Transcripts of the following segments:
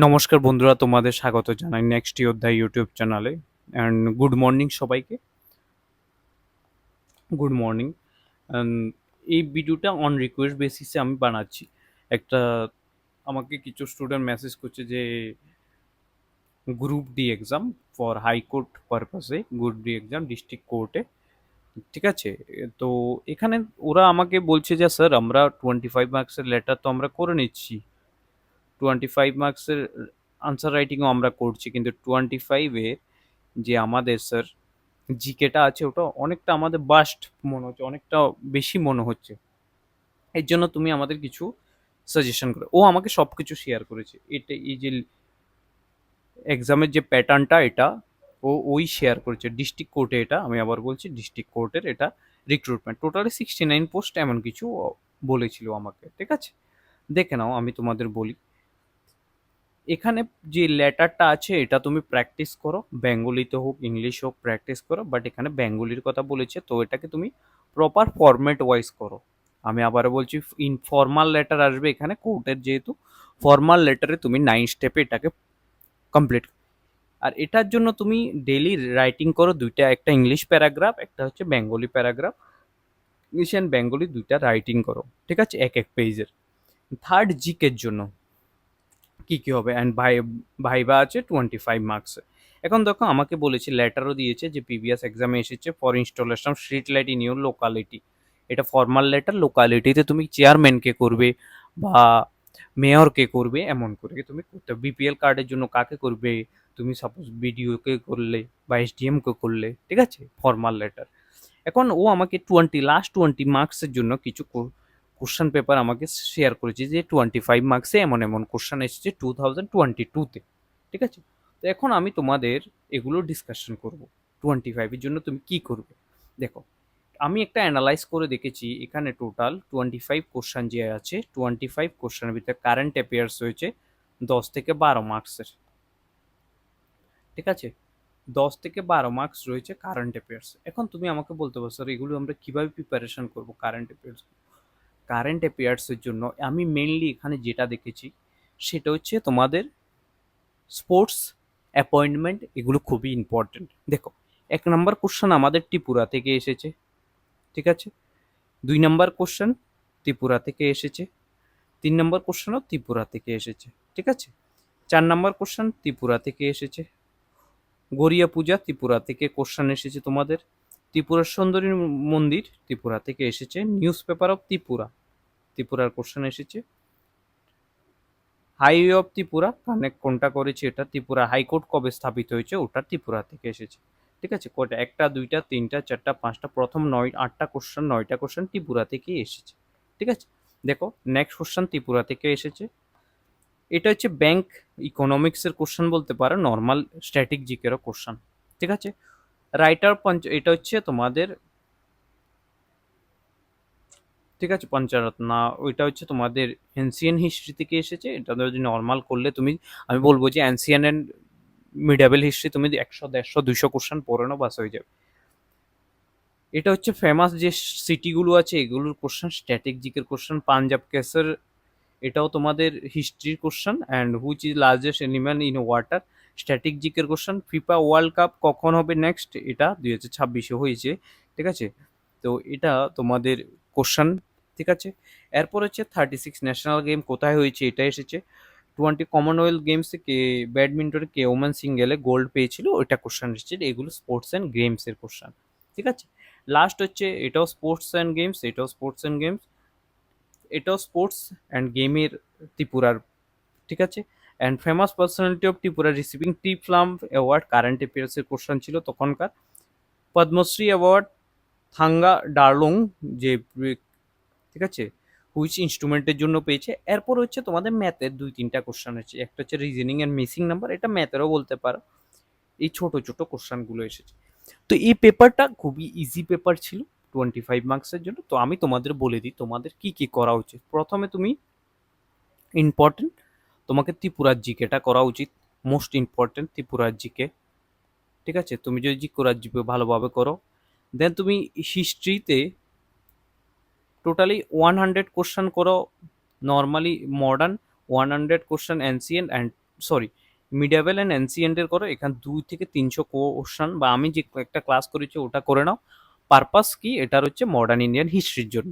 নমস্কার বন্ধুরা, তোমাদের স্বাগত জানাই নেক্সট অধ্যায় ইউটিউব চ্যানেলে। অ্যান্ড গুড মর্নিং সবাইকে। Good morning. এই ভিডিওটা অন রিকোয়েস্ট বেসিসে আমি বানাচ্ছি। একটা আমাকে কিছু স্টুডেন্ট মেসেজ করছে যে group D exam for high court পারপাসে, গ্রুপ ডি এক্সাম ডিস্ট্রিক্ট কোর্টে, ঠিক আছে? তো এখানে ওরা আমাকে বলছে যে স্যার আমরা 25 মার্কসের লেটার তো আমরা করে নিচ্ছি, 25 মার্কসের আনসার রাইটিংও আমরা করছি, কিন্তু 25-এর যে আমাদের স্যার জিকেটা আছে ওটা অনেকটা আমাদের বাস্ট মনে হচ্ছে, অনেকটা বেশি মনে হচ্ছে। এর জন্য তুমি আমাদের কিছু সাজেশন করো। ও আমাকে সব কিছু শেয়ার করেছে, এটা এই যে এক্সামের যে প্যাটার্নটা এটা ওই শেয়ার করেছে ডিস্ট্রিক্ট কোর্টে। এটা আমি আবার বলছি, ডিস্ট্রিক্ট কোর্টের এটা রিক্রুটমেন্ট, টোটালি 69 পোস্ট এমন কিছু বলেছিল আমাকে, ঠিক আছে? দেখে নাও, আমি তোমাদের বলি। এখানে যে লেটারটা আছে এটা তুমি প্র্যাকটিস করো, বেঙ্গলিতে হোক ইংলিশ হোক প্র্যাকটিস করো, বাট এখানে বেঙ্গলির কথা বলেছে তো এটাকে তুমি প্রপার ফরম্যাট ওয়াইজ করো। আমি আবারও বলছি, ইনফর্মাল লেটার আসবে এখানে কোর্টের, যেহেতু ফর্মাল লেটারে তুমি 9 স্টেপে এটাকে কমপ্লিট। আর এটার জন্য তুমি ডেলি রাইটিং করো দুইটা, একটা ইংলিশ প্যারাগ্রাফ, একটা হচ্ছে Bengali paragraph. English and Bengali দুইটা রাইটিং করো, ঠিক আছে, এক এক পেজের। থার্ড জিকের জন্য কি কি হবে, অ্যান্ড ভাইবা আছে 25 মার্কস। এখন দেখো, আমাকে বলেছে, লেটারও দিয়েছে যে প্রিভিয়াস এক্সামে এসেছে for installation street light in your locality. এটা ফর্মাল লেটার, লোকালিটিতে তুমি চেয়ারম্যানকে করবে বা মেয়রকে করবে, এমন করে তুমি করতে। বিপিএল কার্ডের জন্য কাকে করবে, তুমি সাপোজ বিডিওকে করলে বা এসডিএমকে করলে, ঠিক আছে, ফর্মাল লেটার। এখন ও আমাকে লাস্ট 20 মার্কসের জন্য কিছু কোশ্চেন পেপার আমাকে শেয়ার করেছে, যে 25 মার্কসে এমন এমন কোশ্চেন এসেছে 2022-তে, ঠিক আছে? তো এখন আমি তোমাদের এগুলো ডিসকাশন করব। 25-এর জন্য তুমি কি করবে, দেখো। আমি একটা অ্যানালাইজ করে দেখেছি, এখানে টোটাল 25 কোশ্চেন যে আছে, 25 কোশ্চেনের ভিতরে কারেন্ট অ্যাফেয়ার্স হয়েছে 10 থেকে 12 মার্কসের, ঠিক আছে? 10 থেকে 12 মার্কস রয়েছে কারেন্ট অ্যাফেয়ার্স। এখন তুমি আমাকে বলতে পারো, স্যার এগুলো আমরা কিভাবে প্রিপারেশন করব কারেন্ট অ্যাফেয়ার্স? কারেন্ট অ্যাফেয়ার্সের জন্য আমি মেনলি এখানে যেটা দেখেছি সেটা হচ্ছে তোমাদের স্পোর্টস, অ্যাপয়েন্টমেন্ট, এগুলো খুবই ইম্পর্টেন্ট। দেখো, 1 নম্বর কোশ্চেন আমাদের ত্রিপুরা থেকে এসেছে, ঠিক আছে? 2 নম্বর কোশ্চেন ত্রিপুরা থেকে এসেছে, 3 নম্বর কোশ্চেনও ত্রিপুরা থেকে এসেছে, ঠিক আছে? 4 নম্বর কোশ্চেন ত্রিপুরা থেকে এসেছে, গড়িয়া পূজা ত্রিপুরা থেকে কোশ্চেন এসেছে তোমাদের, ত্রিপুরার সুন্দরী মন্দির ত্রিপুরা থেকে এসেছে, নিউজ পেপার অফ ত্রিপুরা, ত্রিপুরার কোশ্চেন এসেছে, হাইওয়ে অফ ত্রিপুরা কানেক্ট কোনটা করেছে, এটা ত্রিপুরা হাইকোর্ট কবে স্থাপিত হয়েছে ওটা ত্রিপুরা থেকে এসেছে, ঠিক আছে? কটা, একটা দুইটা তিনটা চারটা পাঁচটা, প্রথম 8টা কোশ্চেন, 9টা কোশ্চেন ত্রিপুরা থেকেই এসেছে, ঠিক আছে? দেখো, নেক্সট কোশ্চেন ত্রিপুরা থেকে এসেছে। এটা হচ্ছে ব্যাংক ইকোনমিক্সের কোশ্চেন বলতে পারো, নর্মাল স্ট্যাটিক জিকেরও কোশ্চেন, ঠিক আছে? রাইটার পঞ্চ, এটা হচ্ছে তোমাদের, ঠিক আছে, পঞ্চরত্না। ওইটা হচ্ছে তোমাদের এনসিএন হিস্ট্রি থেকে এসেছে। এটা যদি নর্মাল করলে তুমি, আমি বলবো যে এনসিএন এন্ড মিডাবেল হিস্ট্রি তুমি 100, 150, 200 কোশ্চেন পড়ে নাও, বাস হয়ে যাবে। এটা হচ্ছে ফেমাস যে সিটিগুলো আছে এগুলোর কোশ্চেন, স্ট্যাটিক জিকের কোশ্চেন। পাঞ্জাব কেসর, এটাও তোমাদের হিস্ট্রির question. And which is largest animal in water, static জিকের কোশ্চেন। ফিফা ওয়ার্ল্ড কাপ কখন হবে নেক্সট, এটা 2026-এ হয়েছে, ঠিক আছে? তো এটা তোমাদের কোশ্চেন, ঠিক আছে? এরপর হচ্ছে 36 ন্যাশনাল গেম কোথায় হয়েছে, এটা এসেছে। 20 কমনওয়েলথ গেমসে কে ব্যাডমিন্টনে কে ওমেন সিঙ্গেলে গোল্ড পেয়েছিল, ওইটা কোশ্চেন এসেছে। এগুলো স্পোর্টস অ্যান্ড গেমসের কোশ্চেন, ঠিক আছে? লাস্ট হচ্ছে এটাও স্পোর্টস অ্যান্ড গেমস, এটাও স্পোর্টস অ্যান্ড গেমস, এটাও স্পোর্টস অ্যান্ড গেমের, ত্রিপুরার, ঠিক আছে? And famous personality of Tripura receiving T flam award, current অ্যাফেয়ার্সের কোশ্চেন ছিল তখনকার। পদ্মশ্রী অ্যাওয়ার্ড থাঙ্গা ডার্লুং, যে, ঠিক আছে, হুইচ ইনস্ট্রুমেন্টের জন্য পেয়েছে। এরপর হচ্ছে তোমাদের ম্যাথের 2-3টা কোশ্চেন আছে, একটা হচ্ছে রিজনিং এন্ড মিসিং নাম্বার, এটা ম্যাথেরও বলতে পারো। এই ছোট ছোট কোশ্চেনগুলো এসেছে। তো এই পেপারটা খুবই ইজি পেপার ছিল 25 মার্কসের জন্য। তো আমি তোমাদের বলে দিই তোমাদের কি কি করা উচিত। প্রথমে তুমি ইম্পর্টেন্ট, তোমাকে ত্রিপুরার জিকেটা করা উচিত, মোস্ট ইম্পর্টেন্ট ত্রিপুরার জিকে, ঠিক আছে? তুমি যদি ত্রিপুরার জিকে ভালোভাবে করো, দেন তুমি হিস্ট্রিতে টোটালি 100 কোশ্চেন করো, normally modern, 100 question ancient, and sorry, medieval and এনসিয়েন্টের করো, এখানে 2 থেকে 300 কোশ্চেন বা আমি যে একটা ক্লাস করেছি ওটা করে নাও। পারপাস কি এটার হচ্ছে মডার্ন ইন্ডিয়ান হিস্ট্রির জন্য।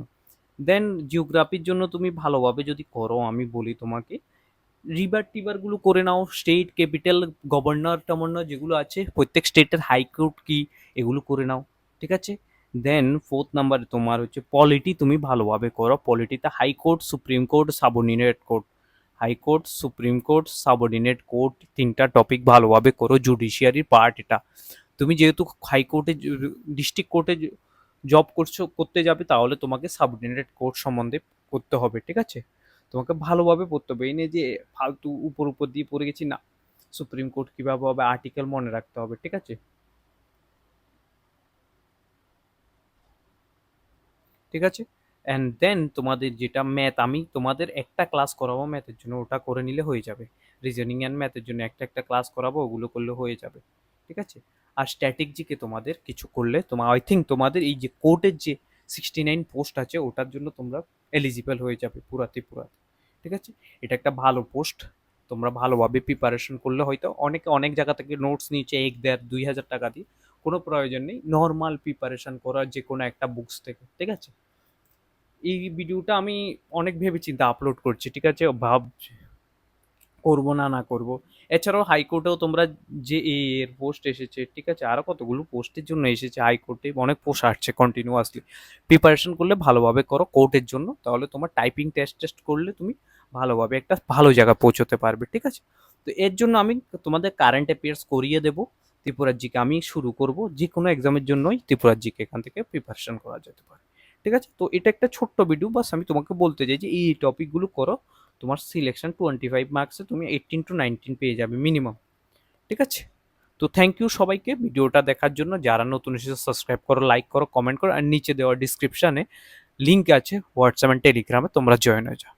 দেন জিওগ্রাফির জন্য তুমি ভালোভাবে যদি করো, আমি বলি তোমাকে রিভার টিভারগুলো করে নাও, স্টেট ক্যাপিটাল, গভর্নর টমর্নর যেগুলো আছে প্রত্যেক স্টেটের হাইকোর্ট কি, এগুলো করে নাও, ঠিক আছে। দেন ফোর্থ নাম্বারে তোমার হচ্ছে পলিটি, তুমি ভালোভাবে করো। পলিটিতে high court, supreme court, subordinate court, high court, supreme court, subordinate court, 3টা টপিক ভালোভাবে করো। জুডিশিয়ারির পার্ট এটা। তুমি যেহেতু হাইকোর্টে, ডিস্ট্রিক্ট কোর্টে জব করছো, করতে যাবে, তাহলে তোমাকে সাবঅর্ডিনেট কোর্ট সম্বন্ধে করতে হবে, ঠিক আছে। তোমাকে ভালোভাবে পড়তে হবে, এই নিয়ে যে ফালতু উপর উপর দিয়ে পড়ে গেছি না। সুপ্রিম কোর্ট কিভাবে হবে, আর্টিকেল মনে রাখতে হবে, ঠিক আছে। ঠিক আছে। অ্যান্ড দেন তোমাদের যেটা ম্যাথ, আমি তোমাদের একটা ক্লাস করাবো ম্যাথের জন্য, ওটা করে নিলে হয়ে যাবে। রিজনিং অ্যান্ড ম্যাথের জন্য একটা একটা ক্লাস করাবো, ওগুলো করলে হয়ে যাবে, ঠিক আছে। আর স্ট্যাটিক জিকে তোমাদের কিছু করলে তোমার, আই থিঙ্ক তোমাদের এই যে কোর্টের যে 69 পোস্ট আছে ওটার জন্য তোমরা এলিজিবল হয়ে যাবে পুরাতে পুরাতে, ঠিক আছে। এটা একটা ভালো পোস্ট, তোমরা ভালোভাবে প্রিপারেশন করলে হয়তো, অনেকে অনেক জায়গা থেকে নোটস নিচে 1, 1.5, 2,000 টাকা দিয়ে, কোনো প্রয়োজন নেই। নর্মাল প্রিপারেশন করা যে কোনো একটা বুকস থেকে, ঠিক আছে। এই ভিডিওটা আমি অনেক ভেবে চিন্তে আপলোড করছি, ঠিক আছে। ভাবছি করবো না না করবো। এছাড়াও হাইকোর্টেও তোমরা যে এর পোস্ট এসেছে, ঠিক আছে, আরো কতগুলো পোস্টের জন্য এসেছে হাইকোর্টে, অনেক পোস্ট আসছে কন্টিনিউয়াসলি। প্রিপারেশন করলে ভালোভাবে করো কোর্টের জন্য, তাহলে তোমার টাইপিং টেস্ট টেস্ট করলে তুমি ভালোভাবে একটা ভালো জায়গায় পৌঁছতে পারবে, ঠিক আছে। তো এর জন্য আমি তোমাদের কারেন্ট অ্যাফেয়ার্স করিয়ে দেবো। ত্রিপুরার জিকে আমি শুরু করব, যে কোনো এক্সামের জন্যই ত্রিপুরার জিকে এখান থেকে প্রিপারেশন করা যেতে পারে, ঠিক আছে। তো এটা একটা ছোট্ট ভিডিও, বাস আমি তোমাকে বলতে চাই যে এই টপিকগুলো করো, তোমার সিলেকশন 25 মার্কসে তুমি 18 to 19 পেয়ে যাবে মিনিমাম, ঠিক আছে। তো থ্যাংক ইউ সবাইকে ভিডিওটা দেখার জন্য। যারা নতুন এসেছে সাবস্ক্রাইব করো, লাইক করো, কমেন্ট করো, আর নিচে দেওয়া ডিসক্রিপশানে লিঙ্ক আছে হোয়াটসঅ্যাপ অ্যান্ড টেলিগ্রামে, তোমরা জয়েন হয়ে যাও।